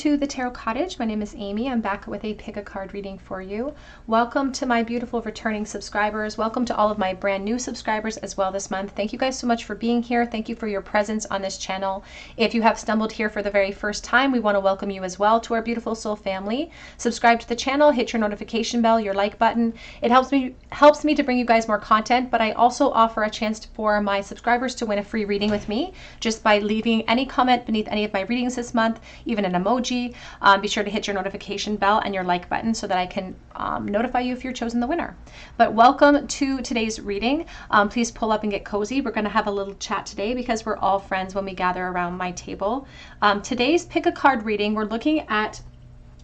to the Tarot Cottage. My name is Amy. I'm back with a pick a card reading for you. Welcome to my beautiful returning subscribers. Welcome to all of my brand new subscribers as well this month. Thank you guys so much for being here. Thank you for your presence on this channel. If you have stumbled here for the very first time, we want to welcome you as well to our beautiful soul family. Subscribe to the channel, hit your notification bell, your like button. It helps me to bring you guys more content, but I also offer a chance for my subscribers to win a free reading with me just by leaving any comment beneath any of my readings this month, even an emoji. Be sure to hit your notification bell and your like button so that I can notify you if you're chosen the winner. But welcome to today's reading. Please pull up and get cozy. We're going to have a little chat today because we're all friends when we gather around my table. Today's pick a card reading, we're looking at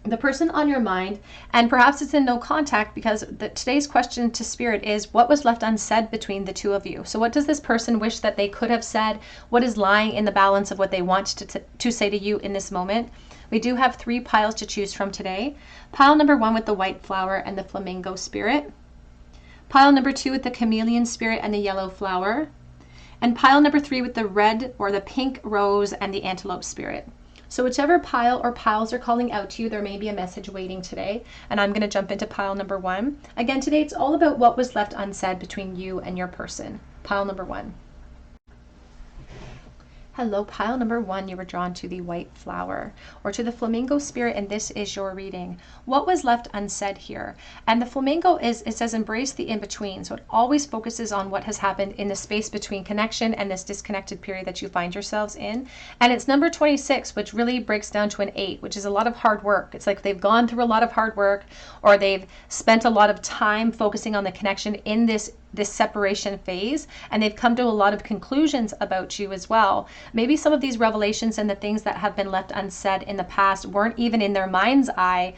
the person on your mind, and perhaps it's in no contact because today's question to spirit is, what was left unsaid between the two of you? So what does this person wish that they could have said? What is lying in the balance of what they want to say to you in this moment? We do have 3 piles to choose from today. Pile number 1 with the white flower and the flamingo spirit. Pile number 2 with the chameleon spirit and the yellow flower. And pile number 3 with the red or the pink rose and the antelope spirit. So whichever pile or piles are calling out to you, there may be a message waiting today. And I'm going to jump into pile number 1. Again, today it's all about what was left unsaid between you and your person. Pile number 1. Hello, pile number 1, you were drawn to the white flower or to the flamingo spirit, and this is your reading. What was left unsaid here? And the flamingo it says embrace the in-between. So it always focuses on what has happened in the space between connection and this disconnected period that you find yourselves in. And it's number 26, which really breaks down to an 8, which is a lot of hard work. It's like they've gone through a lot of hard work, or they've spent a lot of time focusing on the connection in this separation phase, and they've come to a lot of conclusions about you as well. Maybe some of these revelations and the things that have been left unsaid in the past weren't even in their mind's eye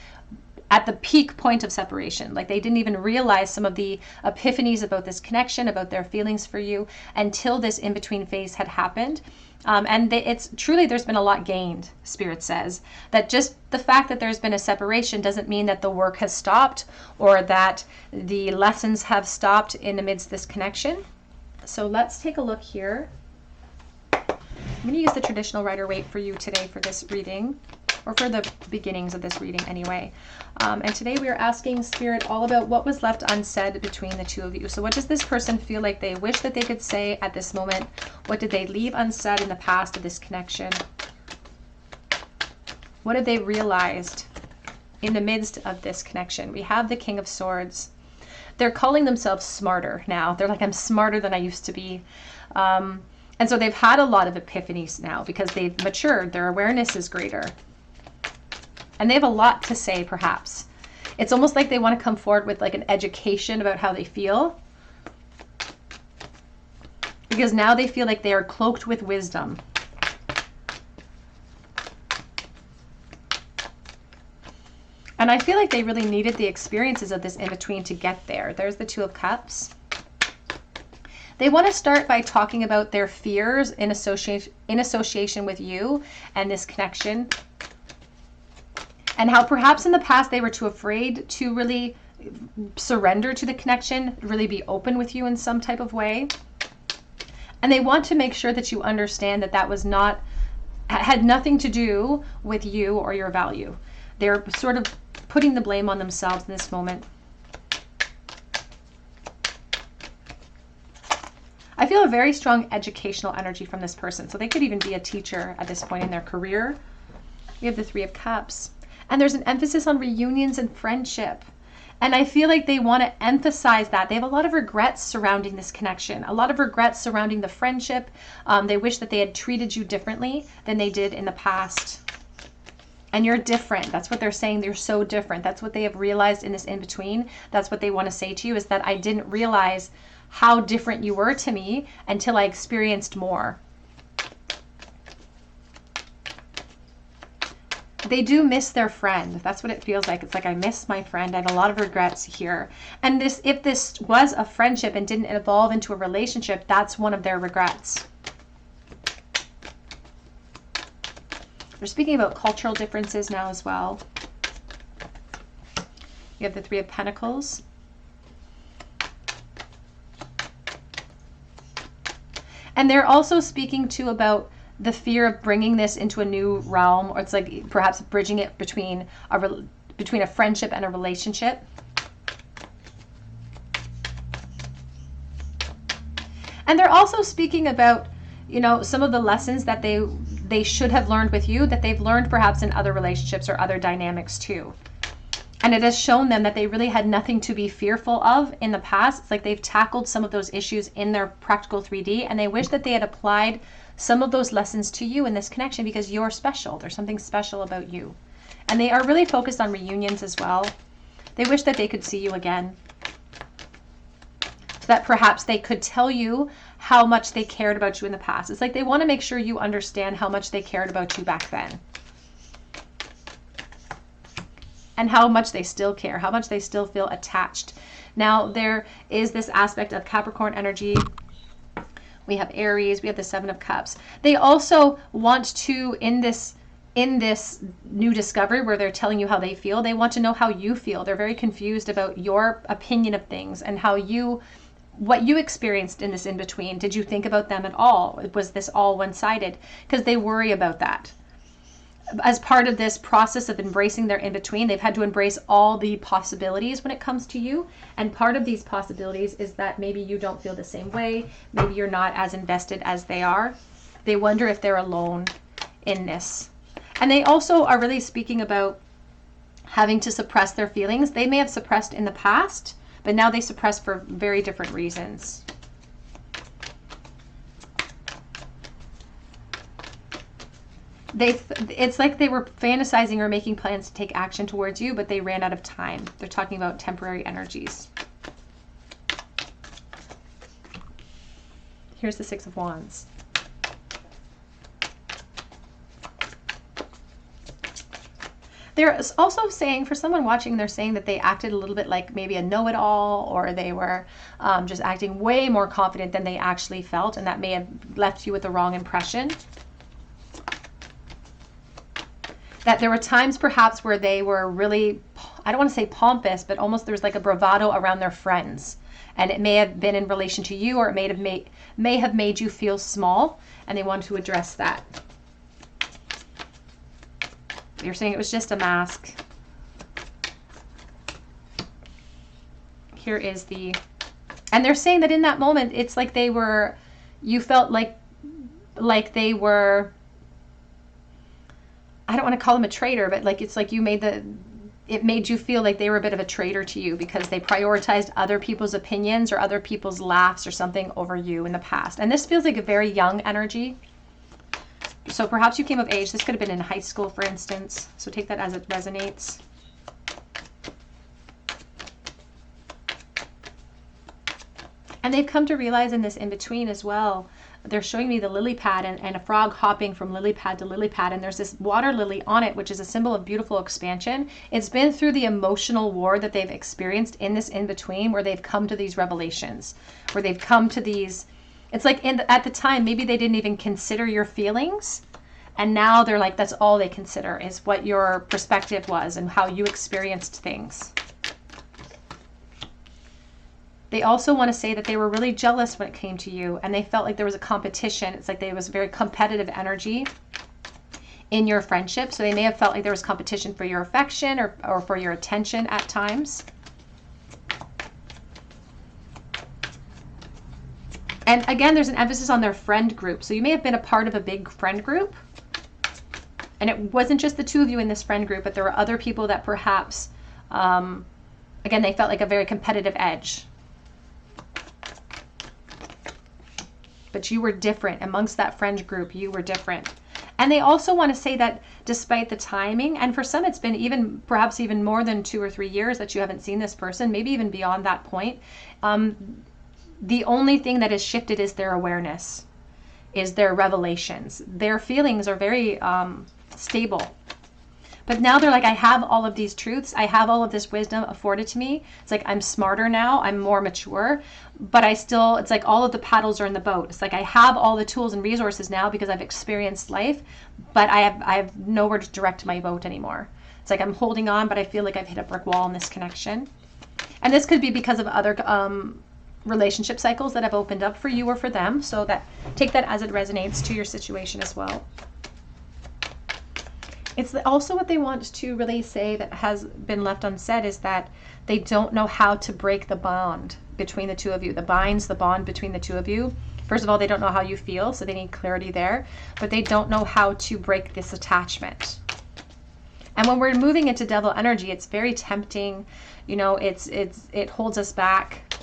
at the peak point of separation. Like they didn't even realize some of the epiphanies about this connection, about their feelings for you, until this in-between phase had happened. It's truly, there's been a lot gained, Spirit says. That just the fact that there's been a separation doesn't mean that the work has stopped or that the lessons have stopped in amidst this connection. So let's take a look here. I'm going to use the traditional Rider-Waite for you today for this reading, or for the beginnings of this reading anyway. And today we are asking Spirit all about what was left unsaid between the two of you. So what does this person feel like they wish that they could say at this moment? What did they leave unsaid in the past of this connection? What have they realized in the midst of this connection? We have the King of Swords. They're calling themselves smarter now. They're like, I'm smarter than I used to be. And so they've had a lot of epiphanies now because they've matured. Their awareness is greater. And they have a lot to say, perhaps. It's almost like they want to come forward with like an education about how they feel. Because now they feel like they are cloaked with wisdom. And I feel like they really needed the experiences of this in-between to get there. There's the Two of Cups. They want to start by talking about their fears in association with you and this connection. And how perhaps in the past they were too afraid to really surrender to the connection, really be open with you in some type of way. And they want to make sure that you understand that that had nothing to do with you or your value. They're sort of putting the blame on themselves in this moment. I feel a very strong educational energy from this person. So they could even be a teacher at this point in their career. We have the Three of Cups. And there's an emphasis on reunions and friendship. And I feel like they want to emphasize that. They have a lot of regrets surrounding this connection, a lot of regrets surrounding the friendship. They wish that they had treated you differently than they did in the past. And you're different. That's what they're saying. They're so different. That's what they have realized in this in-between. That's what they want to say to you, is that I didn't realize how different you were to me until I experienced more. They do miss their friend. That's what it feels like. It's like, I miss my friend. I have a lot of regrets here. And if this was a friendship and didn't evolve into a relationship, that's one of their regrets. We're speaking about cultural differences now as well. You have the Three of Pentacles. And they're also speaking too about the fear of bringing this into a new realm, or it's like perhaps bridging it between a friendship and a relationship. And they're also speaking about, you know, some of the lessons that they should have learned with you, that they've learned perhaps in other relationships or other dynamics too. And it has shown them that they really had nothing to be fearful of in the past. It's like they've tackled some of those issues in their practical 3D, and they wish that they had applied some of those lessons to you in this connection, because you're special. There's something special about you. And they are really focused on reunions as well. They wish that they could see you again, so that perhaps they could tell you how much they cared about you in the past. It's like they want to make sure you understand how much they cared about you back then. And how much they still care, how much they still feel attached. Now, there is this aspect of Capricorn energy. We have Aries, we have the Seven of Cups. They also want to, in this new discovery where they're telling you how they feel, they want to know how you feel. They're very confused about your opinion of things and what you experienced in this in-between. Did you think about them at all? Was this all one-sided? Because they worry about that. As part of this process of embracing their in-between, they've had to embrace all the possibilities when it comes to you. And part of these possibilities is that maybe you don't feel the same way. Maybe you're not as invested as they are. They wonder if they're alone in this. And they also are really speaking about having to suppress their feelings. They may have suppressed in the past, but now they suppress for very different reasons. It's like they were fantasizing or making plans to take action towards you, but they ran out of time. They're talking about temporary energies. Here's the Six of Wands. They're also saying, for someone watching, they're saying that they acted a little bit like maybe a know-it-all, or they were just acting way more confident than they actually felt, and that may have left you with the wrong impression. That there were times perhaps where they were really, I don't want to say pompous, but almost there was like a bravado around their friends. And it may have been in relation to you, or it may have made you feel small, and they want to address that. You're saying it was just a mask. Here is and they're saying that in that moment, it's like you felt like they were, I don't want to call them a traitor, but like it's like it made you feel like they were a bit of a traitor to you, because they prioritized other people's opinions or other people's laughs or something over you in the past. And this feels like a very young energy. So perhaps you came of age. This could have been in high school, for instance. So take that as it resonates. And they've come to realize in this in-between as well, they're showing me the lily pad and a frog hopping from lily pad to lily pad, and there's this water lily on it, which is a symbol of beautiful expansion. It's been through the emotional war that they've experienced in this in-between, where they've come to these revelations, where they've come to these, it's like at the time, maybe they didn't even consider your feelings, and now they're like, that's all they consider, is what your perspective was and how you experienced things. They also want to say that they were really jealous when it came to you, and they felt like there was a competition. It's like there was very competitive energy in your friendship. So they may have felt like there was competition for your affection or for your attention at times. And again, there's an emphasis on their friend group. So you may have been a part of a big friend group. And it wasn't just the two of you in this friend group, but there were other people that perhaps, again, they felt like a very competitive edge. But you were different. Amongst that friend group, you were different. And they also want to say that despite the timing, and for some it's been perhaps even more than 2 or 3 years that you haven't seen this person, maybe even beyond that point, the only thing that has shifted is their awareness, is their revelations. Their feelings are very stable. But now they're like, I have all of these truths. I have all of this wisdom afforded to me. It's like, I'm smarter now. I'm more mature. But it's like all of the paddles are in the boat. It's like I have all the tools and resources now because I've experienced life, but I have nowhere to direct my boat anymore. It's like I'm holding on, but I feel like I've hit a brick wall in this connection. And this could be because of other relationship cycles that have opened up for you or for them. So that, take that as it resonates to your situation as well. It's also what they want to really say that has been left unsaid is that they don't know how to break the bond between the two of you. The bond between the two of you. First of all, they don't know how you feel, so they need clarity there, but they don't know how to break this attachment. And when we're moving into devil energy, it's very tempting, you know, it holds us back.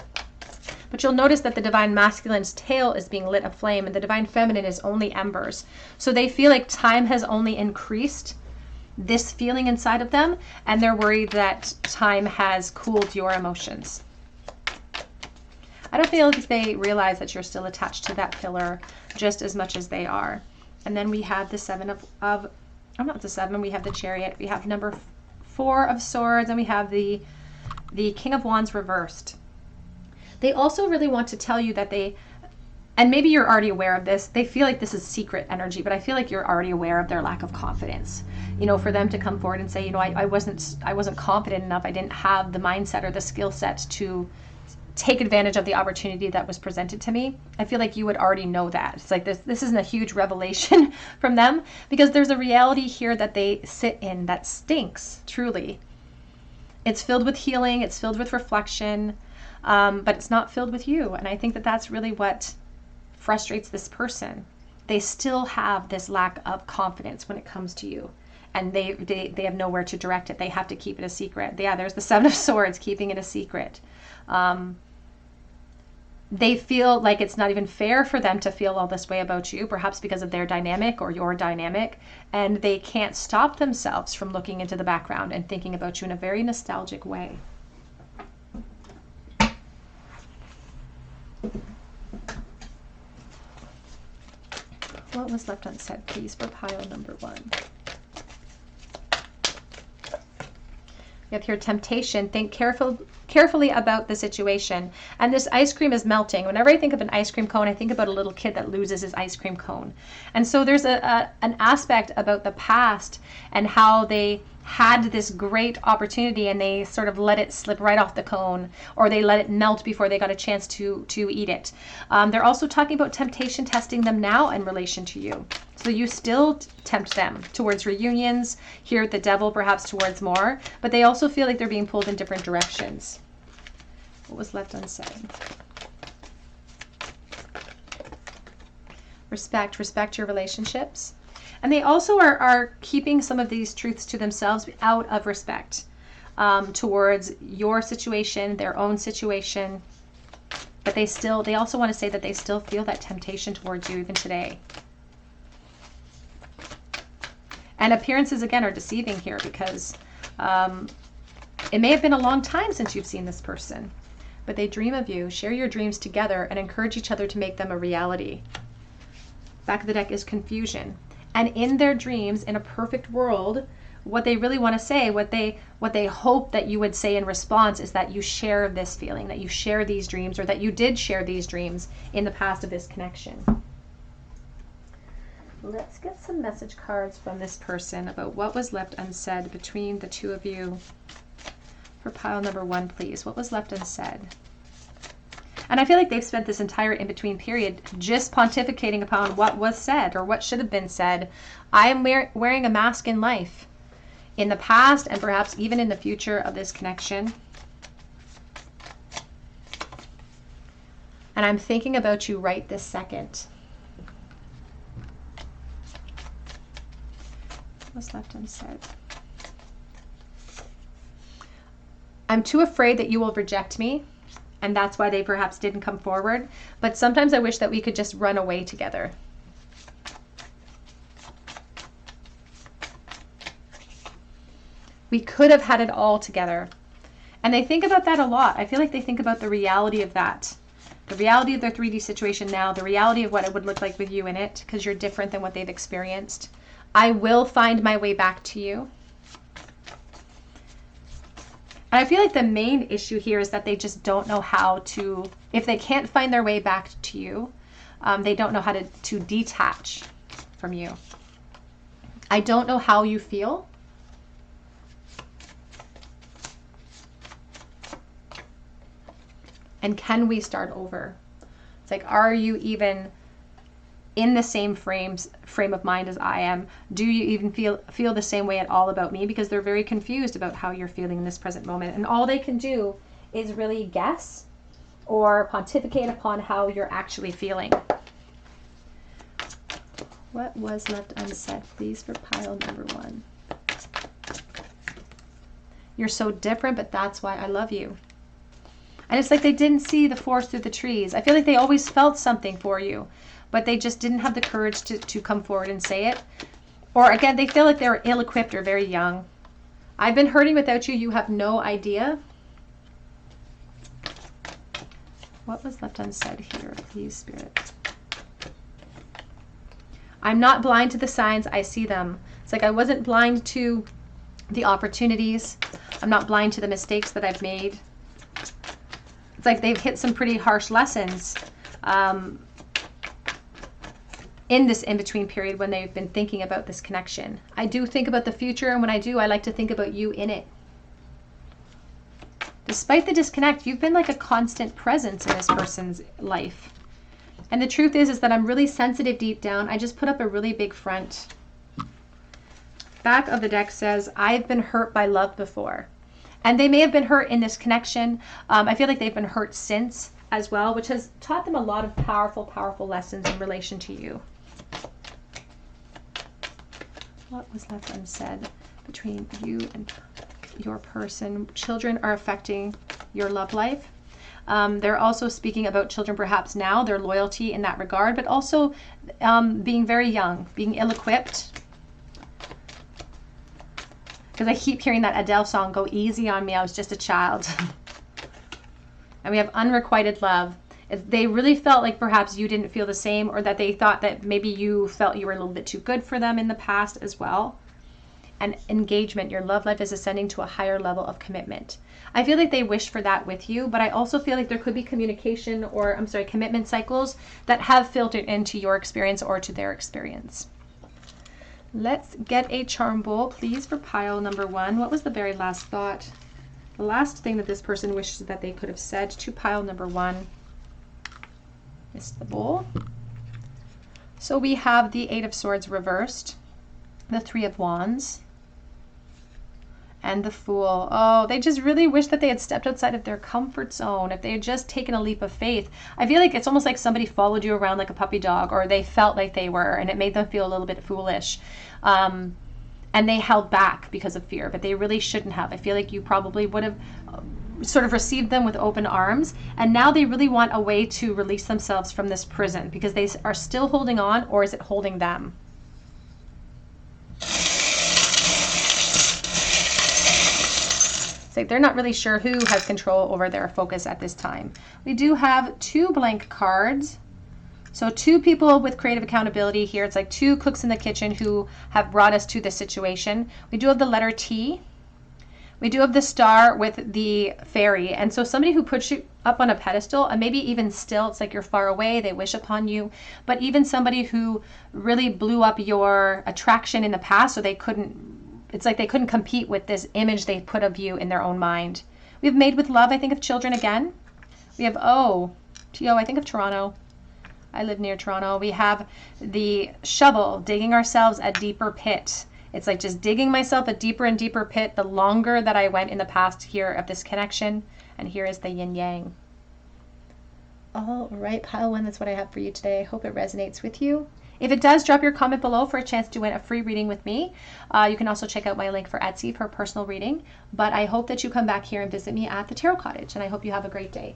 But you'll notice that the divine masculine's tail is being lit aflame and the divine feminine is only embers. So they feel like time has only increased this feeling inside of them, and they're worried that time has cooled your emotions. I don't feel like they realize that you're still attached to that pillar just as much as they are. And then we have the seven of not the seven, we have the Chariot, we have number 4 of Swords, and we have the King of Wands reversed. They also really want to tell you that they, and maybe you're already aware of this, they feel like this is secret energy, but I feel like you're already aware of their lack of confidence. You know, for them to come forward and say, you know, I wasn't confident enough, I didn't have the mindset or the skill set to take advantage of the opportunity that was presented to me. I feel like you would already know that. It's like this isn't a huge revelation from them, because there's a reality here that they sit in that stinks, truly. It's filled with healing, it's filled with reflection, but it's not filled with you. And I think that that's really what frustrates this person. They still have this lack of confidence when it comes to you, and they have nowhere to direct it. They have to keep it a secret. Yeah, there's the Seven of Swords, keeping it a secret. They feel like it's not even fair for them to feel all this way about you, perhaps because of their dynamic or your dynamic, and they can't stop themselves from looking into the background and thinking about you in a very nostalgic way. What was left unsaid, please, for pile number 1? We have here temptation. Think carefully about the situation. And this ice cream is melting. Whenever I think of an ice cream cone, I think about a little kid that loses his ice cream cone. And so there's an aspect about the past and how they had this great opportunity and they sort of let it slip right off the cone, or they let it melt before they got a chance to eat it. They're also talking about temptation testing them now in relation to you. So you still tempt them towards reunions, here at the Devil, perhaps towards more, but they also feel like they're being pulled in different directions. What was left unsaid? Respect your relationships. And they also are keeping some of these truths to themselves out of respect towards your situation, their own situation. But they also want to say that they still feel that temptation towards you even today. And appearances, again, are deceiving here, because it may have been a long time since you've seen this person, but they dream of you. Share your dreams together and encourage each other to make them a reality. Back of the deck is confusion. And in their dreams, in a perfect world, what they really want to say, what they hope that you would say in response, is that you share this feeling, that you share these dreams, or that you did share these dreams in the past of this connection. Let's get some message cards from this person about what was left unsaid between the two of you. For pile number 1, please. What was left unsaid? And I feel like they've spent this entire in-between period just pontificating upon what was said or what should have been said. I am wearing a mask in life, in the past and perhaps even in the future of this connection. And I'm thinking about you right this second. What's left unsaid? I'm too afraid that you will reject me, and that's why they perhaps didn't come forward. But sometimes I wish that we could just run away together. We could have had it all together. And they think about that a lot. I feel like they think about the reality of that. The reality of their 3D situation now, the reality of what it would look like with you in it, because you're different than what they've experienced. I will find my way back to you. And I feel like the main issue here is that they just don't know how to, if they can't find their way back to you, they don't know how to detach from you. I don't know how you feel. And can we start over? It's like, are you even in the same frame of mind as I am? Do you even feel the same way at all about me? Because they're very confused about how you're feeling in this present moment. And all they can do is really guess or pontificate upon how you're actually feeling. What was left unsaid, please, for pile number 1? You're so different, but that's why I love you. And it's like they didn't see the forest through the trees. I feel like they always felt something for you, but they just didn't have the courage to come forward and say it. Or again, they feel like they were ill-equipped or very young. I've been hurting without you. You have no idea. What was left unsaid here, please, Spirit? I'm not blind to the signs. I see them. It's like I wasn't blind to the opportunities. I'm not blind to the mistakes that I've made. It's like they've hit some pretty harsh lessons in this in-between period when they've been thinking about this connection. I do think about the future, and when I do, I like to think about you in it. Despite the disconnect, you've been like a constant presence in this person's life. And the truth is that I'm really sensitive deep down. I just put up a really big front. Back of the deck says, I've been hurt by love before. And they may have been hurt in this connection. I feel like they've been hurt since as well, which has taught them a lot of powerful, powerful lessons in relation to you. What was left unsaid between you and your person? Children are affecting your love life. They're also speaking about children perhaps now, their loyalty in that regard, but also being very young, being ill-equipped. Because I keep hearing that Adele song, Go Easy on Me, I was just a child. And we have unrequited love. They really felt like perhaps you didn't feel the same, or that they thought that maybe you felt you were a little bit too good for them in the past as well. And engagement, your love life is ascending to a higher level of commitment. I feel like they wish for that with you, but I also feel like there could be communication or, commitment cycles that have filtered into your experience or to their experience. Let's get a charm bowl, please, for pile number 1. What was the very last thought? The last thing that this person wishes that they could have said to pile number 1 is the bowl. So we have the 8 of Swords reversed, the 3 of Wands, and the Fool. Oh, they just really wish that they had stepped outside of their comfort zone. If they had just taken a leap of faith. I feel like it's almost like somebody followed you around like a puppy dog, or they felt like they were, and it made them feel a little bit foolish. And they held back because of fear, but they really shouldn't have. I feel like you probably would have sort of received them with open arms, and now they really want a way to release themselves from this prison, because they are still holding on, or is it holding them? Like they're not really sure who has control over their focus at this time. We do have 2 blank cards. So 2 people with creative accountability here. It's like 2 cooks in the kitchen who have brought us to this situation. We do have the letter T. We do have the star with the fairy. And so somebody who puts you up on a pedestal, and maybe even still, it's like you're far away, they wish upon you. But even somebody who really blew up your attraction in the past, so they couldn't, it's like they couldn't compete with this image they put of you in their own mind. We have Made with Love. I think of children again. We have T-O, I think of Toronto. I live near Toronto. We have the shovel, digging ourselves a deeper pit. It's like just digging myself a deeper and deeper pit the longer that I went in the past here of this connection. And here is the yin yang. All right, pile 1, that's what I have for you today. I hope it resonates with you. If it does, drop your comment below for a chance to win a free reading with me. You can also check out my link for Etsy for a personal reading. But I hope that you come back here and visit me at the Tarot Cottage, and I hope you have a great day.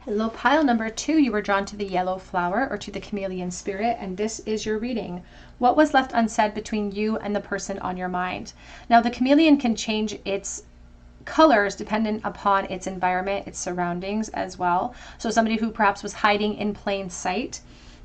Hello, pile number 2. You were drawn to the yellow flower, or to the chameleon spirit, and this is your reading. What was left unsaid between you and the person on your mind? Now, the chameleon can change its colors dependent upon its environment, its surroundings as well. So somebody who perhaps was hiding in plain sight,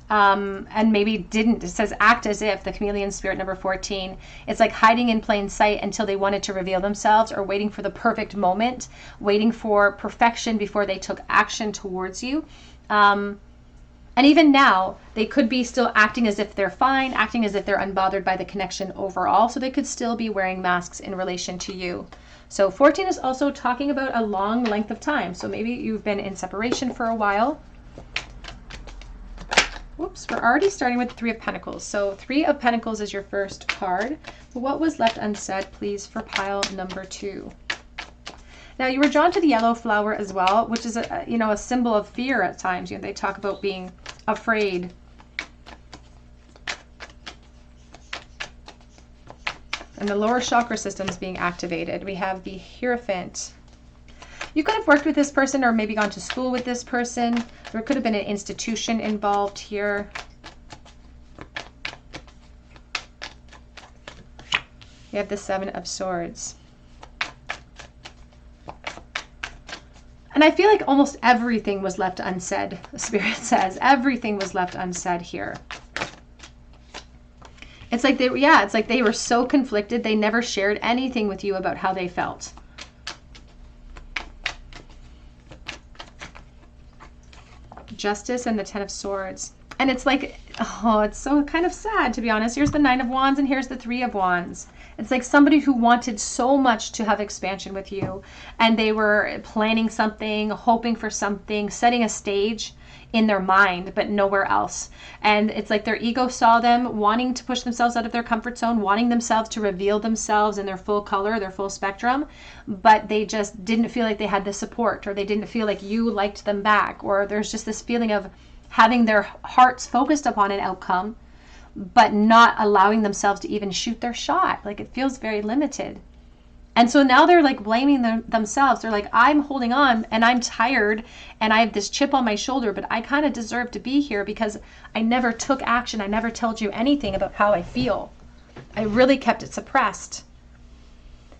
and maybe didn't, it says act as if, the chameleon spirit number 14, it's like hiding in plain sight until they wanted to reveal themselves, or waiting for the perfect moment, waiting for perfection before they took action towards you. And even now, they could be still acting as if they're fine, acting as if they're unbothered by the connection overall, so they could still be wearing masks in relation to you. So 14 is also talking about a long length of time. So maybe you've been in separation for a while. Whoops, we're already starting with the Three of Pentacles. So Three of Pentacles is your first card. What was left unsaid, please, for pile number 2? Now, you were drawn to the yellow flower as well, which is a symbol of fear at times. They talk about being afraid. And the lower chakra system is being activated. We have the Hierophant. You could have worked with this person or maybe gone to school with this person. There could have been an institution involved here. We have the Seven of Swords. And I feel like almost everything was left unsaid, the Spirit says. Everything was left unsaid here. It's like they were so conflicted, they never shared anything with you about how they felt. Justice and the Ten of Swords. And it's like, oh, it's so kind of sad, to be honest. Here's the Nine of Wands and here's the Three of Wands. It's like somebody who wanted so much to have expansion with you, and they were planning something, hoping for something, setting a stage in their mind, but nowhere else. And it's like their ego saw them wanting to push themselves out of their comfort zone, wanting themselves to reveal themselves in their full color, their full spectrum, but they just didn't feel like they had the support, or they didn't feel like you liked them back, or there's just this feeling of having their hearts focused upon an outcome, but not allowing themselves to even shoot their shot. Like, it feels very limited. And so now they're like blaming themselves. They're like, I'm holding on and I'm tired and I have this chip on my shoulder, but I kind of deserve to be here because I never took action. I never told you anything about how I feel. I really kept it suppressed.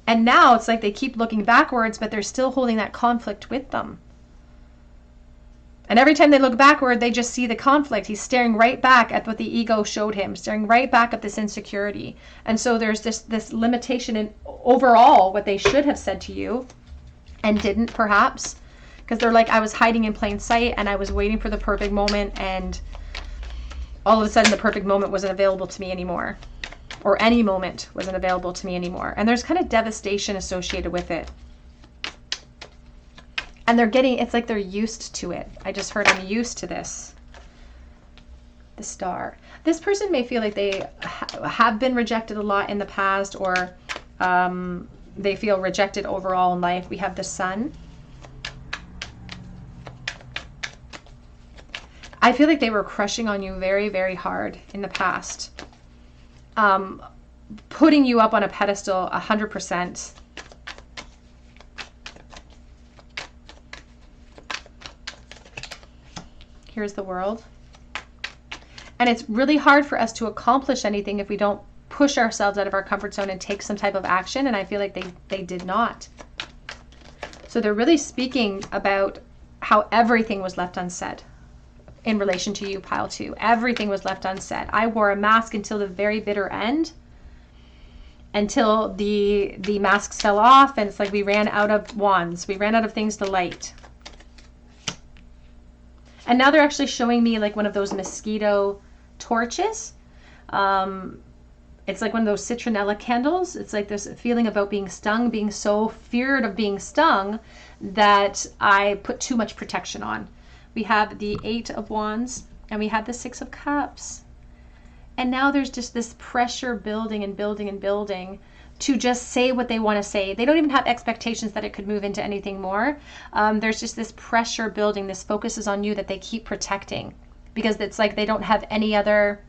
And now it's like they keep looking backwards, but they're still holding that conflict with them. And every time they look backward, they just see the conflict. He's staring right back at what the ego showed him, staring right back at this insecurity. And so there's this limitation in overall what they should have said to you and didn't, perhaps. Because they're like, I was hiding in plain sight and I was waiting for the perfect moment, and all of a sudden the perfect moment wasn't available to me anymore. Or any moment wasn't available to me anymore. And there's kind of devastation associated with it. And it's like they're used to it. I just heard, I'm used to this. The Star. This person may feel like they have been rejected a lot in the past, or they feel rejected overall in life. We have the Sun. I feel like they were crushing on you very, very hard in the past. Putting you up on a pedestal 100%. Here's the World. And it's really hard for us to accomplish anything if we don't push ourselves out of our comfort zone and take some type of action. And I feel like they did not. So they're really speaking about how everything was left unsaid in relation to you, pile 2. Everything was left unsaid. I wore a mask until the very bitter end, until the masks fell off, and it's like we ran out of wands. We ran out of things to light. And now they're actually showing me like one of those mosquito torches. It's like one of those citronella candles. It's like this feeling about being stung, being so feared of being stung that I put too much protection on. We have the 8 of Wands and we have the 6 of Cups. And now there's just this pressure building and building and building to just say what they want to say. They don't even have expectations that it could move into anything more. There's just this pressure building. This focus is on you that they keep protecting, because it's like they don't have any other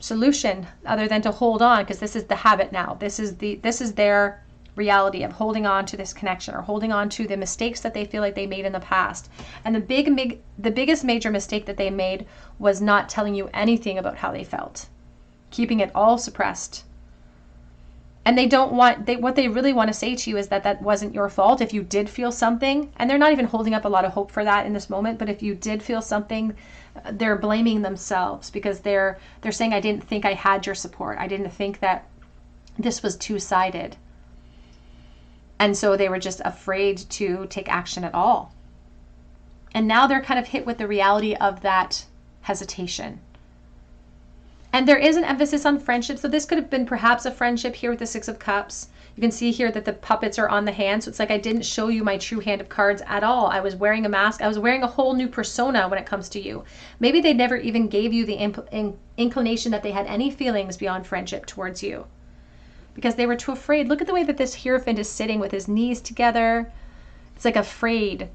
solution other than to hold on, because this is the habit now. This is their reality of holding on to this connection, or holding on to the mistakes that they feel like they made in the past. And the biggest major mistake that they made was not telling you anything about how they felt, keeping it all suppressed. And what they really want to say to you is that that wasn't your fault. If you did feel something, and they're not even holding up a lot of hope for that in this moment, but if you did feel something, they're blaming themselves, because they're saying, I didn't think I had your support. I didn't think that this was two-sided. And so they were just afraid to take action at all. And now they're kind of hit with the reality of that hesitation. And there is an emphasis on friendship. So this could have been perhaps a friendship here with the 6 of Cups. You can see here that the puppets are on the hand. So it's like I didn't show you my true hand of cards at all. I was wearing a mask. I was wearing a whole new persona when it comes to you. Maybe they never even gave you the inclination that they had any feelings beyond friendship towards you, because they were too afraid. Look at the way that this Hierophant is sitting with his knees together. It's like afraid,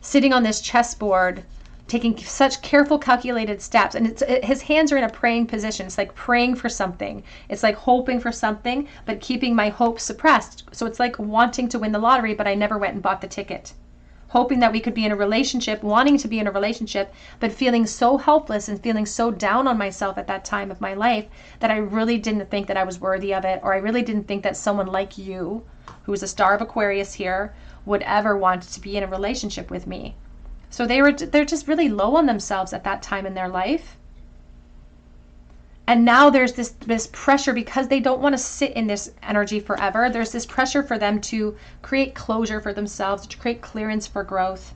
sitting on this chessboard, taking such careful, calculated steps. And his hands are in a praying position. It's like praying for something. It's like hoping for something, but keeping my hopes suppressed. So it's like wanting to win the lottery, but I never went and bought the ticket. Hoping that we could be in a relationship, wanting to be in a relationship, but feeling so helpless and feeling so down on myself at that time of my life that I really didn't think that I was worthy of it, or I really didn't think that someone like you, who is a star of Aquarius here, would ever want to be in a relationship with me. So they're just really low on themselves at that time in their life. And now there's this pressure, because they don't want to sit in this energy forever. There's this pressure for them to create closure for themselves, to create clearance for growth.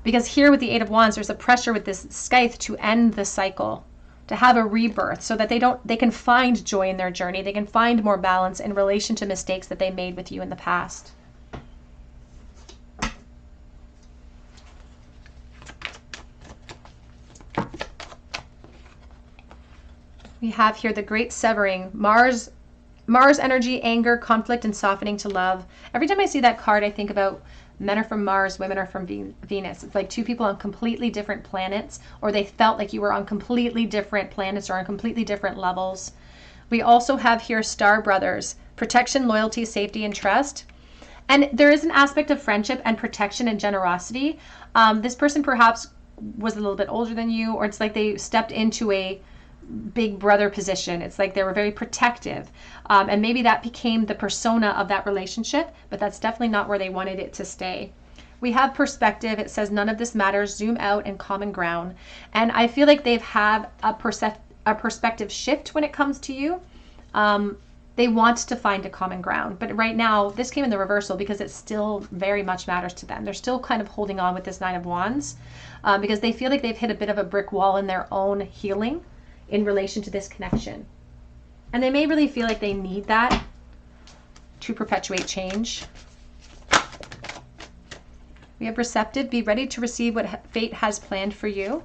Because here with the Eight of Wands, there's a pressure with this scythe to end the cycle, to have a rebirth, so that they can find joy in their journey. They can find more balance in relation to mistakes that they made with you in the past. We have here the great severing, Mars energy, anger, conflict, and softening to love. Every time I see that card, I think about men are from Mars, women are from Venus. It's like two people on completely different planets, or they felt like you were on completely different planets or on completely different levels. We also have here star brothers, protection, loyalty, safety, and trust. And there is an aspect of friendship and protection and generosity. This person perhaps was a little bit older than you, or it's like they stepped into a big brother position. It's like they were very protective, and maybe that became the persona of that relationship, but that's definitely not where they wanted it to stay. We have perspective. It says none of this matters, zoom out, and common ground. And I feel like they've had a perspective shift when it comes to you. They want to find a common ground, but right now this came in the reversal, because it still very much matters to them. They're still kind of holding on with this Nine of Wands, because they feel like they've hit a bit of a brick wall in their own healing in relation to this connection. And they may really feel like they need that to perpetuate change. We have receptive, be ready to receive what fate has planned for you.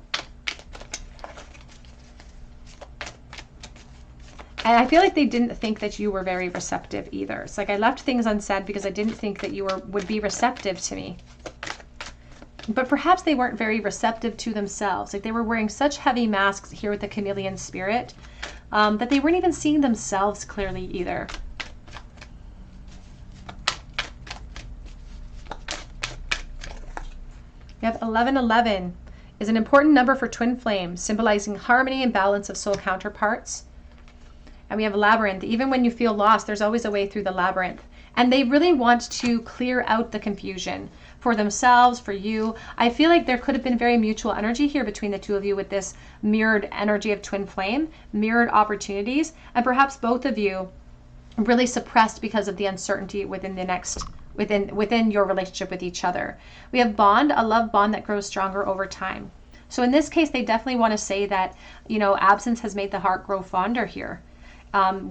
And I feel like they didn't think that you were very receptive either. It's like I left things unsaid because I didn't think that you would be receptive to me. But perhaps they weren't very receptive to themselves. Like they were wearing such heavy masks here with the chameleon spirit, that they weren't even seeing themselves clearly either. We have 1111 is an important number for twin flames, symbolizing harmony and balance of soul counterparts. And we have labyrinth. Even when you feel lost, there's always a way through the labyrinth. And they really want to clear out the confusion for themselves, for you. I feel like there could have been very mutual energy here between the two of you with this mirrored energy of twin flame, mirrored opportunities, and perhaps both of you really suppressed because of the uncertainty within your relationship with each other. We have bond, a love bond that grows stronger over time. So in this case, they definitely want to say that, absence has made the heart grow fonder here.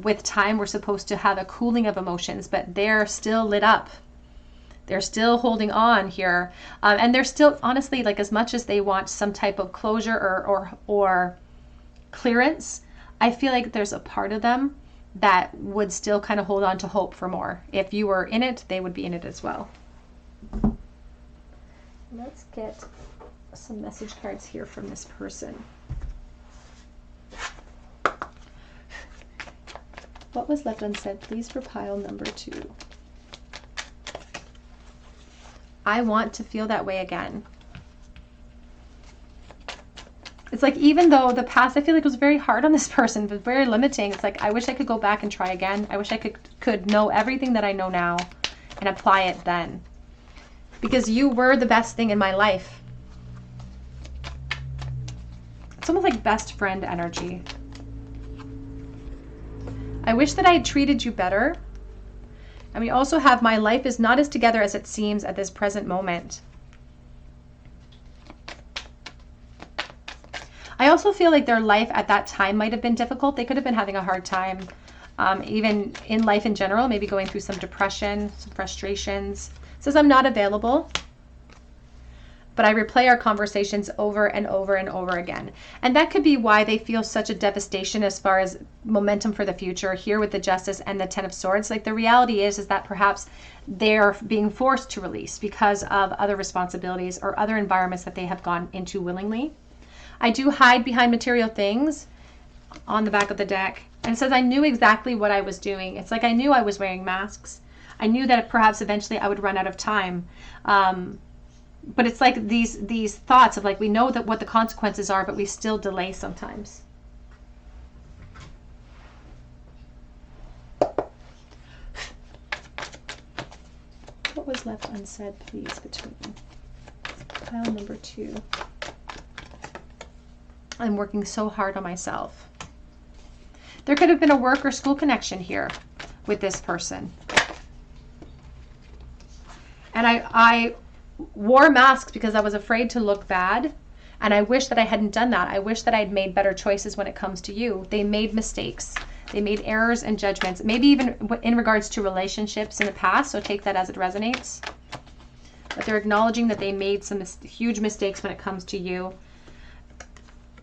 With time, we're supposed to have a cooling of emotions, but they're still lit up. They're still holding on here. And they're still, honestly, like as much as they want some type of closure or clearance, I feel like there's a part of them that would still kind of hold on to hope for more. If you were in it, they would be in it as well. Let's get some message cards here from this person. What was left unsaid? Please for pile number 2. I want to feel that way again. It's like, even though the past, I feel like it was very hard on this person, but very limiting. It's like, I wish I could go back and try again. I wish I could know everything that I know now and apply it then. Because you were the best thing in my life. It's almost like best friend energy. I wish that I had treated you better. And we also have my life is not as together as it seems at this present moment. I also feel like their life at that time might have been difficult. They could have been having a hard time. even in life in general, maybe going through some depression, some frustrations. It says, I'm not available, but I replay our conversations over and over and over again. And that could be why they feel such a devastation as far as momentum for the future here with the Justice and the Ten of Swords. Like the reality is that perhaps they're being forced to release because of other responsibilities or other environments that they have gone into willingly. I do hide behind material things on the back of the deck. And it says, I knew exactly what I was doing. It's like I knew I was wearing masks. I knew that perhaps eventually I would run out of time. But it's like these thoughts of like, we know that what the consequences are, but we still delay sometimes. What was left unsaid, please, between pile number 2? I'm working so hard on myself. There could have been a work or school connection here with this person. And I wore masks because I was afraid to look bad. And I wish that I hadn't done that. I wish that I'd made better choices when it comes to you. They made mistakes. They made errors and judgments, maybe even in regards to relationships in the past. So take that as it resonates. But they're acknowledging that they made some huge mistakes when it comes to you.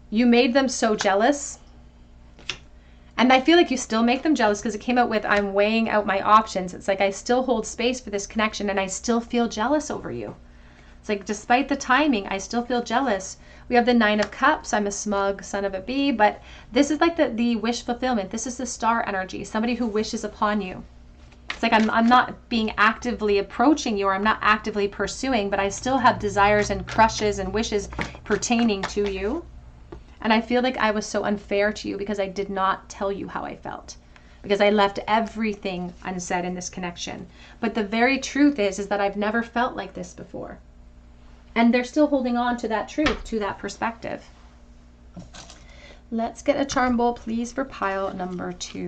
You made them so jealous. And I feel like you still make them jealous because it came out with, I'm weighing out my options. It's like I still hold space for this connection and I still feel jealous over you. It's like, despite the timing, I still feel jealous. We have the 9 of Cups. I'm a smug son of a bee, but this is like the wish fulfillment. This is the star energy, somebody who wishes upon you. It's like I'm not being actively approaching you, or I'm not actively pursuing, but I still have desires and crushes and wishes pertaining to you. And I feel like I was so unfair to you because I did not tell you how I felt, because I left everything unsaid in this connection. But the very truth is that I've never felt like this before. And they're still holding on to that truth, to that perspective. Let's get a charm bowl, please, for pile number 2.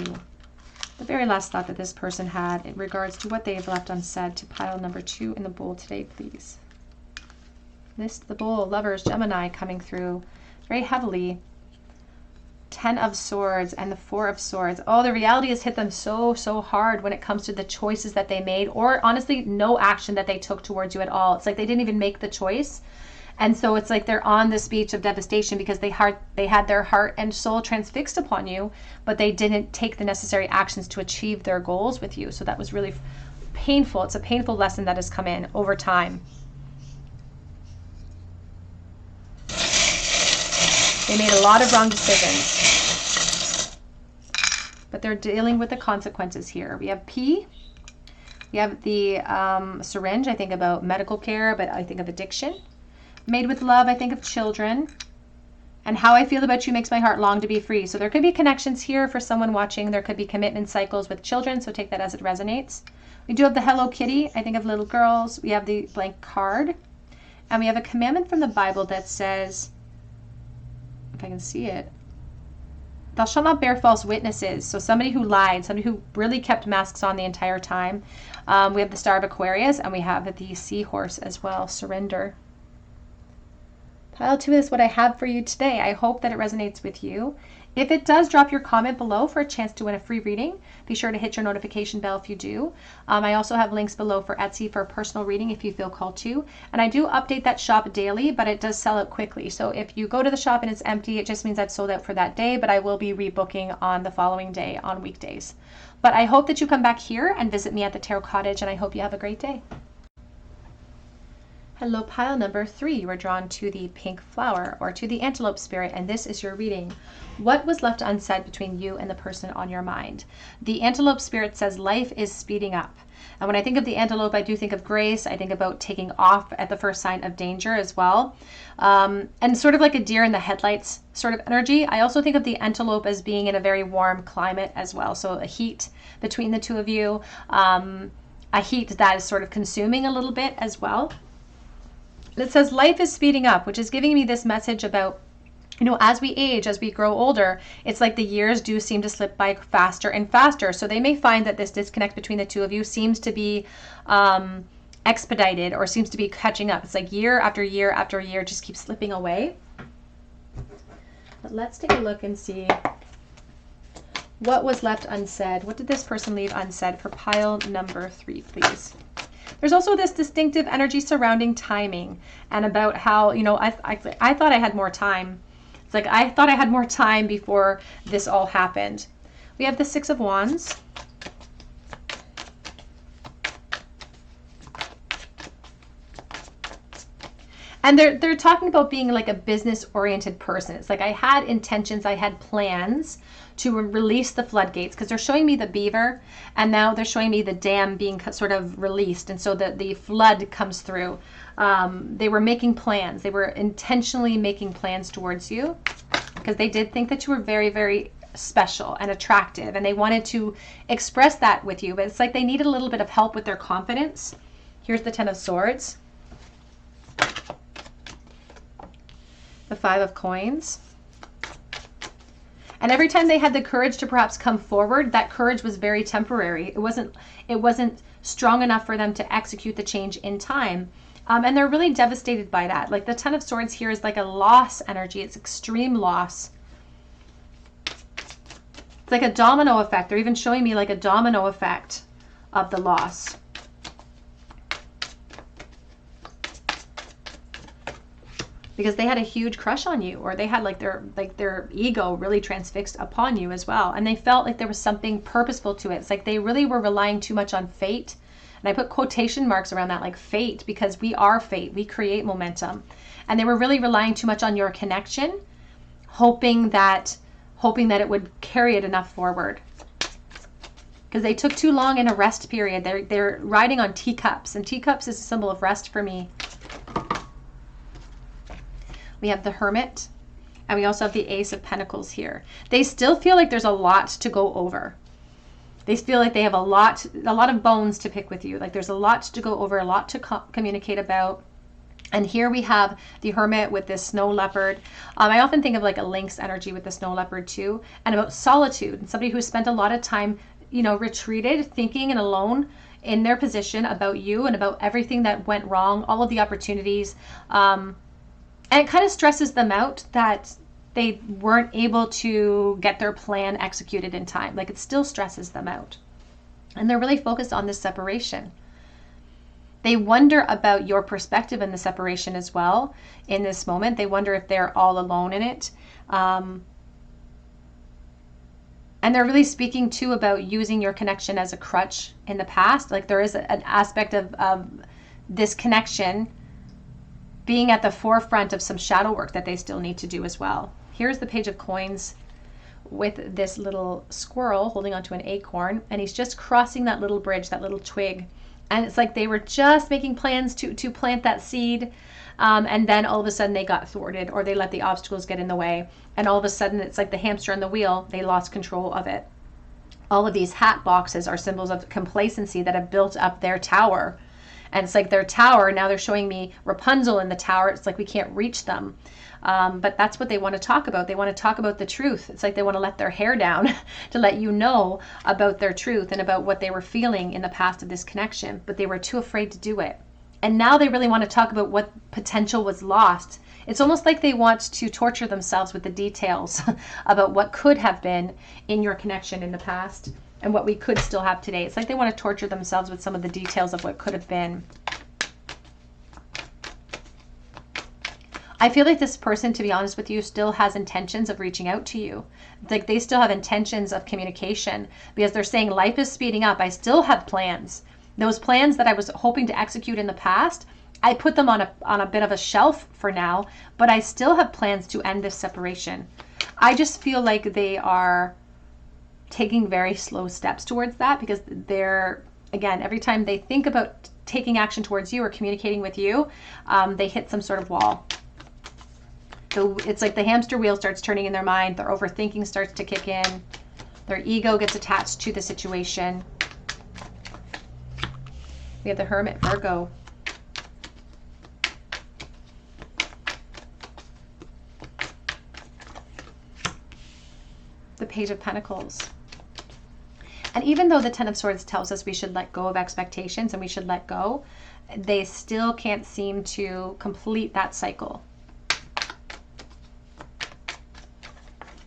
The very last thought that this person had in regards to what they have left unsaid to pile number 2 in the bowl today, please. This, the bowl, Lovers, Gemini coming through very heavily. 10 of Swords and the 4 of Swords. Oh, the reality has hit them so hard when it comes to the choices that they made, or honestly, no action that they took towards you at all. It's like they didn't even make the choice. And so it's like they're on this beach of devastation because they had their heart and soul transfixed upon you, but they didn't take the necessary actions to achieve their goals with you. So that was really painful. It's a painful lesson that has come in over time. They made a lot of wrong decisions, but they're dealing with the consequences here. We have P. We have the syringe. I think about medical care, but I think of addiction. Made with love, I think of children. And how I feel about you makes my heart long to be free. So there could be connections here for someone watching. There could be commitment cycles with children, so take that as it resonates. We do have the Hello Kitty. I think of little girls. We have the blank card. And we have a commandment from the Bible that says, if I can see it, thou shalt not bear false witnesses. So somebody who lied, somebody who really kept masks on the entire time. We have the Star of Aquarius, and we have the Seahorse as well, Surrender. Pile 2 is what I have for you today. I hope that it resonates with you. If it does, drop your comment below for a chance to win a free reading. Be sure to hit your notification bell if you do. I also have links below for Etsy for a personal reading if you feel called to. And I do update that shop daily, but it does sell out quickly. So if you go to the shop and it's empty, it just means I've sold out for that day, but I will be rebooking on the following day on weekdays. But I hope that you come back here and visit me at the Tarot Cottage, and I hope you have a great day. Hello, pile number 3. You were drawn to the pink flower, or to the antelope spirit, and this is your reading. What was left unsaid between you and the person on your mind? The antelope spirit says life is speeding up. And when I think of the antelope, I do think of grace. I think about taking off at the first sign of danger as well. And sort of like a deer in the headlights sort of energy. I also think of the antelope as being in a very warm climate as well. So a heat between the two of you, a heat that is sort of consuming a little bit as well. It says life is speeding up, which is giving me this message about, you know, as we age, as we grow older, it's like the years do seem to slip by faster and faster. So they may find that this disconnect between the two of you seems to be expedited, or seems to be catching up. It's like year after year after year just keeps slipping away. But let's take a look and see What was left unsaid? What did this person leave unsaid for pile number 3, please? There's also this distinctive energy surrounding timing and about how, you know, I thought I had more time. It's like I thought I had more time before this all happened. We have the 6 of Wands. And they're talking about being like a business-oriented person. It's like I had intentions, I had plans to release the floodgates, because they're showing me the beaver, and now they're showing me the dam being sort of released, and so the flood comes through. They were making plans. They were intentionally making plans towards you, because they did think that you were very, very special and attractive, and they wanted to express that with you, but it's like they needed a little bit of help with their confidence. Here's the 10 of Swords. The 5 of Coins. And every time they had the courage to perhaps come forward, that courage was very temporary. It wasn't strong enough for them to execute the change in time. And they're really devastated by that. Like the 10 of Swords here is like a loss energy. It's extreme loss. It's like a domino effect. They're even showing me like a domino effect of the loss. Because they had a huge crush on you, or they had like their ego really transfixed upon you as well, and they felt like there was something purposeful to it. It's like they really were relying too much on fate, and I put quotation marks around that, like fate, because we are fate. We create momentum, and they were really relying too much on your connection, hoping that it would carry it enough forward. Because they took too long in a rest period. They're riding on teacups, and teacups is a symbol of rest for me. We have the Hermit, and we also have the Ace of Pentacles here. They still feel like there's a lot to go over. They feel like they have a lot of bones to pick with you. Like there's a lot to go over, a lot to communicate about. And here we have the Hermit with this snow leopard. I often think of like a lynx energy with the snow leopard too, and about solitude, and somebody who spent a lot of time, you know, retreated, thinking and alone in their position about you and about everything that went wrong, all of the opportunities. And it kind of stresses them out that they weren't able to get their plan executed in time. Like it still stresses them out. And they're really focused on this separation. They wonder about your perspective in the separation as well in this moment. They wonder if they're all alone in it. And they're really speaking too about using your connection as a crutch in the past. Like there is an aspect of this connection being at the forefront of some shadow work that they still need to do as well. Here's the Page of Coins with this little squirrel holding onto an acorn, and he's just crossing that little bridge, that little twig. And it's like they were just making plans to plant that seed, and then all of a sudden they got thwarted, or they let the obstacles get in the way, and all of a sudden it's like the hamster on the wheel, they lost control of it. All of these hat boxes are symbols of complacency that have built up their tower. And it's like their tower, now they're showing me Rapunzel in the tower. It's like we can't reach them. But that's what they want to talk about. They want to talk about the truth. It's like they want to let their hair down to let you know about their truth and about what they were feeling in the past of this connection. But they were too afraid to do it. And now they really want to talk about what potential was lost. It's almost like they want to torture themselves with the details about what could have been in your connection in the past. And what we could still have today. It's like they want to torture themselves with some of the details of what could have been. I feel like this person, to be honest with you, still has intentions of reaching out to you. Like they still have intentions of communication, because they're saying life is speeding up. I still have plans. Those plans that I was hoping to execute in the past, I put them on a bit of a shelf for now, but I still have plans to end this separation. I just feel like they are taking very slow steps towards that, because they're, again, every time they think about taking action towards you or communicating with you, they hit some sort of wall. So it's like the hamster wheel starts turning in their mind, their overthinking starts to kick in, their ego gets attached to the situation. We have the Hermit, Virgo. The Page of Pentacles. And even though the 10 of Swords tells us we should let go of expectations and we should let go, they still can't seem to complete that cycle.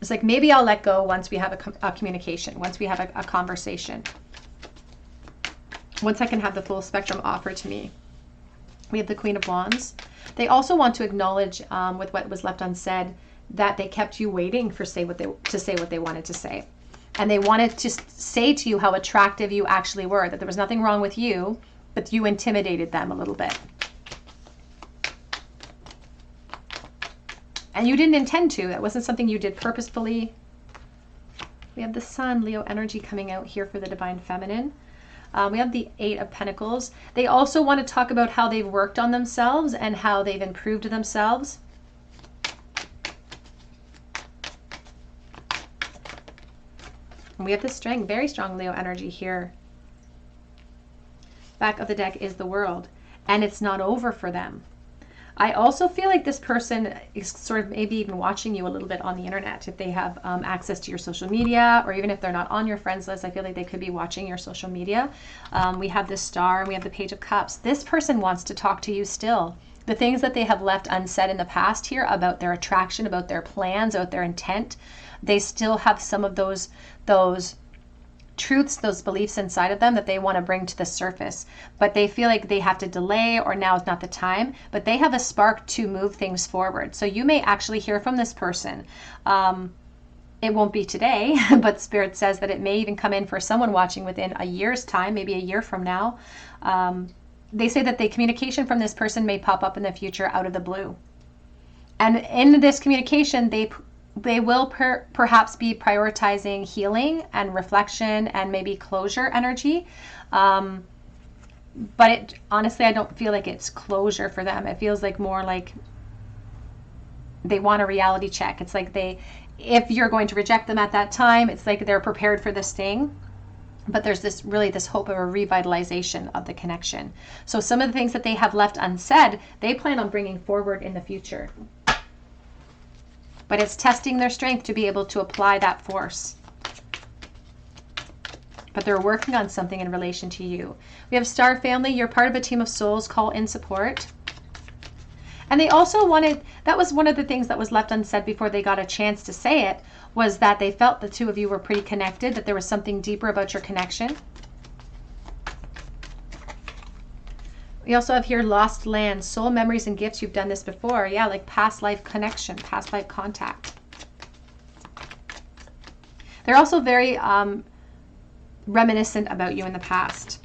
It's like, maybe I'll let go once we have a communication, once we have a conversation. Once I can have the full spectrum offered to me. We have the Queen of Wands. They also want to acknowledge, with what was left unsaid, that they kept you waiting to say what they wanted to say. And they wanted to say to you how attractive you actually were, that there was nothing wrong with you, but you intimidated them a little bit. And you didn't intend to. That wasn't something you did purposefully. We have the Sun, Leo energy coming out here for the Divine Feminine. We have the Eight of Pentacles. They also want to talk about how they've worked on themselves and how they've improved themselves. And we have the Strength, very strong Leo energy here. Back of the deck is the World, and it's not over for them. I also feel like this person is sort of maybe even watching you a little bit on the internet. If they have access to your social media, or even if they're not on your friends list, I feel like they could be watching your social media. We have the Star, and we have the Page of Cups. This person wants to talk to you still. The things that they have left unsaid in the past here about their attraction, about their plans, about their intent, they still have some of those truths, those beliefs inside of them that they want to bring to the surface, but they feel like they have to delay, or now is not the time, but they have a spark to move things forward. So you may actually hear from this person. It won't be today, but Spirit says that it may even come in for someone watching within a year's time, maybe a year from now. They say that the communication from this person may pop up in the future out of the blue. And in this communication, they will perhaps be prioritizing healing and reflection and maybe closure energy. But honestly, I don't feel like it's closure for them. It feels like more like they want a reality check. It's like if you're going to reject them at that time, it's like they're prepared for this thing. But there's this hope of a revitalization of the connection. So some of the things that they have left unsaid, they plan on bringing forward in the future. But it's testing their strength to be able to apply that force. But they're working on something in relation to you. We have Star Family. You're part of a team of souls. Call in support. And they also wanted, that was one of the things that was left unsaid before they got a chance to say it, was that they felt the two of you were pretty connected, that there was something deeper about your connection. We also have here lost land, soul memories and gifts. You've done this before. Yeah, like past life connection, past life contact. They're also very reminiscent about you in the past.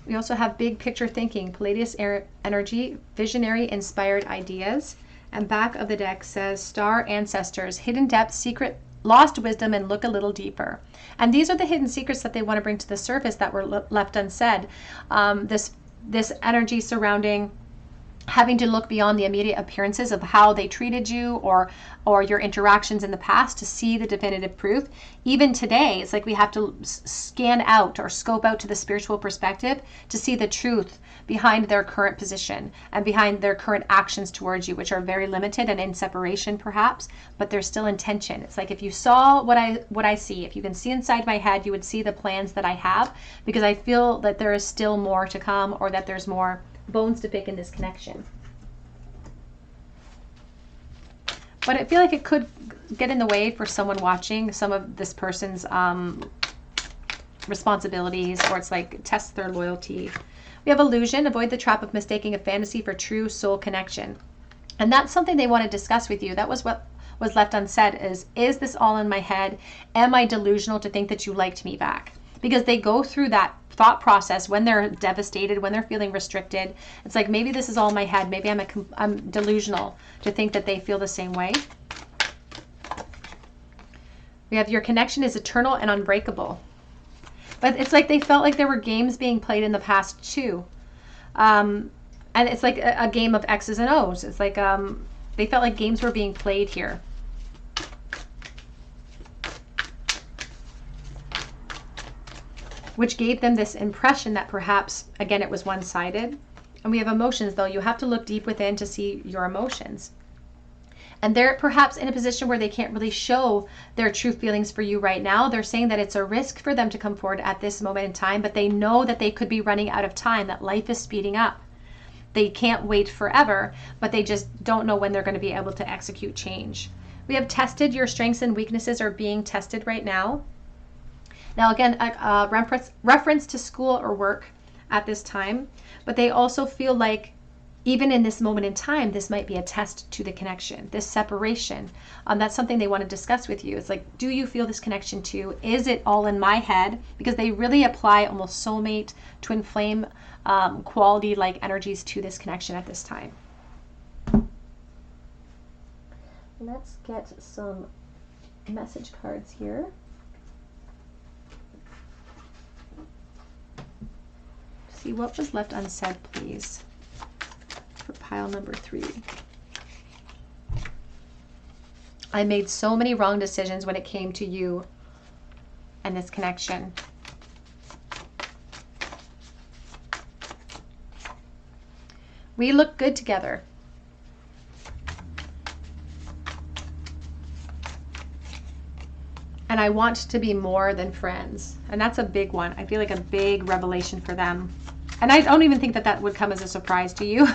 We also have big picture thinking, Palladius energy, visionary, inspired ideas. And back of the deck says star ancestors, hidden depths, secret, lost wisdom, and look a little deeper. And these are the hidden secrets that they want to bring to the surface that were left unsaid. This energy surrounding having to look beyond the immediate appearances of how they treated you or your interactions in the past to see the definitive proof. Even today, it's like we have to scan out or scope out to the spiritual perspective to see the truth behind their current position and behind their current actions towards you, which are very limited and in separation perhaps, but there's still intention. It's like if you saw what I see, if you can see inside my head, you would see the plans that I have, because I feel that there is still more to come, or that there's more bones to pick in this connection. But I feel like it could get in the way for someone watching some of this person's responsibilities, or it's like test their loyalty. We have illusion, avoid the trap of mistaking a fantasy for true soul connection. And that's something they want to discuss with you. That was what was left unsaid, is this all in my head? Am I delusional to think that you liked me back? Because they go through that thought process when they're devastated, when they're feeling restricted. It's like, maybe this is all in my head. Maybe I'm delusional to think that they feel the same way. We have your connection is eternal and unbreakable. But it's like they felt like there were games being played in the past too. And it's like a game of X's and O's. It's like they felt like games were being played here. Which gave them this impression that perhaps, again, it was one-sided. And we have emotions, though. You have to look deep within to see your emotions. And they're perhaps in a position where they can't really show their true feelings for you right now. They're saying that it's a risk for them to come forward at this moment in time, but they know that they could be running out of time, that life is speeding up. They can't wait forever, but they just don't know when they're going to be able to execute change. We have tested. Your strengths and weaknesses are being tested right now. Now, again, reference to school or work at this time, but they also feel like even in this moment in time, this might be a test to the connection, this separation. That's something they want to discuss with you. It's like, do you feel this connection too? Is it all in my head? Because they really apply almost soulmate, twin flame quality like energies to this connection at this time. Let's get some message cards here. See what was left unsaid, please, for pile number 3. I made so many wrong decisions when it came to you and this connection. We look good together. And I want to be more than friends. And that's a big one. I feel like a big revelation for them. And I don't even think that that would come as a surprise to you,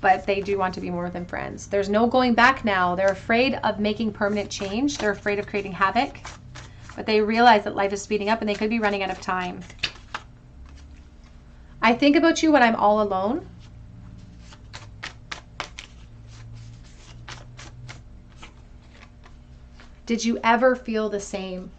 but they do want to be more than friends. There's no going back now. They're afraid of making permanent change. They're afraid of creating havoc, but they realize that life is speeding up and they could be running out of time. I think about you when I'm all alone. Did you ever feel the same?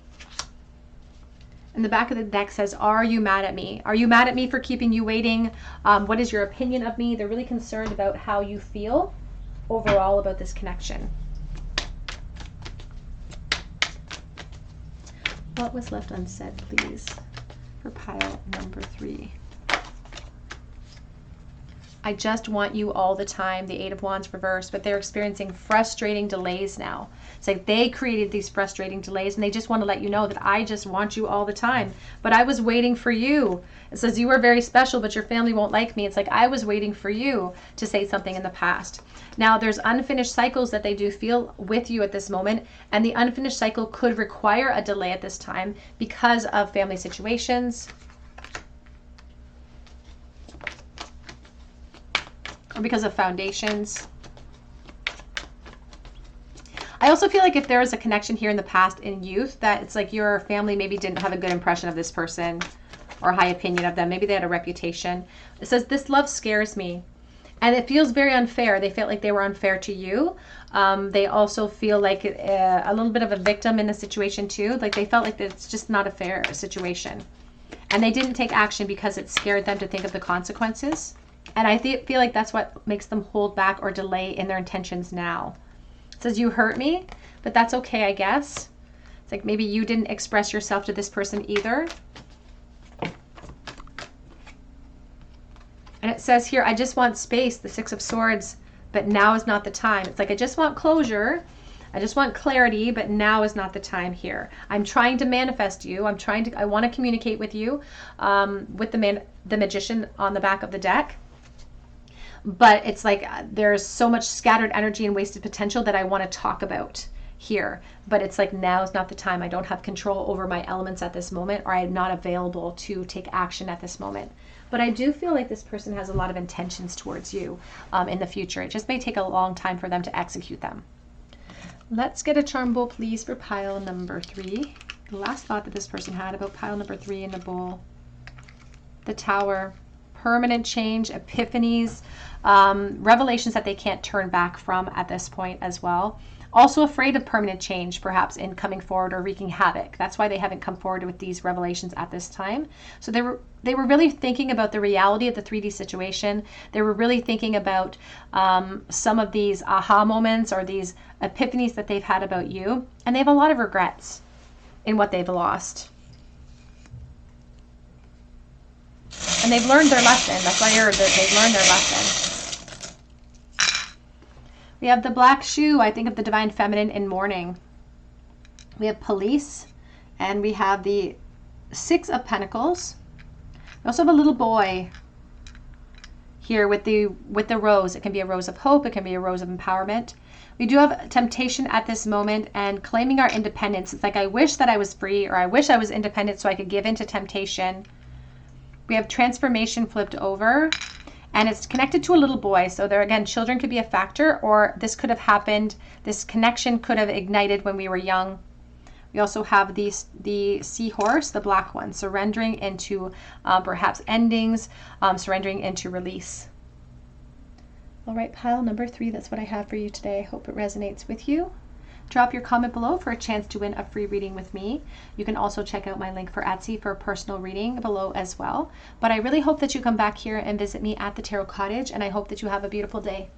And the back of the deck says, are you mad at me? Are you mad at me for keeping you waiting? What is your opinion of me? They're really concerned about how you feel overall about this connection. What was left unsaid, please, for pile number 3? I just want you all the time. The 8 of Wands reversed, but they're experiencing frustrating delays now. It's like they created these frustrating delays and they just want to let you know that I just want you all the time. But I was waiting for you. It says you were very special, but your family won't like me. It's like I was waiting for you to say something in the past. Now there's unfinished cycles that they do feel with you at this moment. And the unfinished cycle could require a delay at this time because of family situations. Or because of foundations. I also feel like if there is a connection here in the past in youth, that it's like your family maybe didn't have a good impression of this person or high opinion of them. Maybe they had a reputation. It says, this love scares me. And it feels very unfair. They felt like they were unfair to you. They also feel like a little bit of a victim in the situation too. Like they felt like it's just not a fair situation. And they didn't take action because it scared them to think of the consequences. And I feel like that's what makes them hold back or delay in their intentions now. It says, you hurt me, but that's okay, I guess. It's like maybe you didn't express yourself to this person either. And it says here, I just want space, the 6 of Swords, but now is not the time. It's like, I just want closure. I just want clarity, but now is not the time here. I'm trying to manifest you. I want to communicate with you, with the Magician on the back of the deck. But it's like there's so much scattered energy and wasted potential that I want to talk about here. But it's like now is not the time. I don't have control over my elements at this moment, or I'm not available to take action at this moment. But I do feel like this person has a lot of intentions towards you in the future. It just may take a long time for them to execute them. Let's get a charm bowl, please, for pile number 3. The last thought that this person had about pile number 3 in the bowl. The Tower. Permanent change, epiphanies, revelations that they can't turn back from at this point as well. Also afraid of permanent change, perhaps in coming forward or wreaking havoc. That's why they haven't come forward with these revelations at this time. So they were really thinking about the reality of the 3D situation. They were really thinking about some of these aha moments or these epiphanies that they've had about you. And they have a lot of regrets in what they've lost. And they've learned their lesson. That's why they've learned their lesson. We have the Black Shoe. I think of the Divine Feminine in mourning. We have Police. And we have the 6 of Pentacles. We also have a little boy here with the rose. It can be a rose of hope. It can be a rose of empowerment. We do have temptation at this moment and claiming our independence. It's like, I wish that I was free, or I wish I was independent so I could give in to temptation. We have transformation flipped over, And it's connected to a little boy. So there again, children could be a factor, or this could have happened. This connection could have ignited when we were young. We also have the seahorse, the black one, surrendering into perhaps endings, surrendering into release. All right, pile number 3, that's what I have for you today. I hope it resonates with you. Drop your comment below for a chance to win a free reading with me. You can also check out my link for Etsy for a personal reading below as well. But I really hope that you come back here and visit me at the Tarot Cottage, and I hope that you have a beautiful day.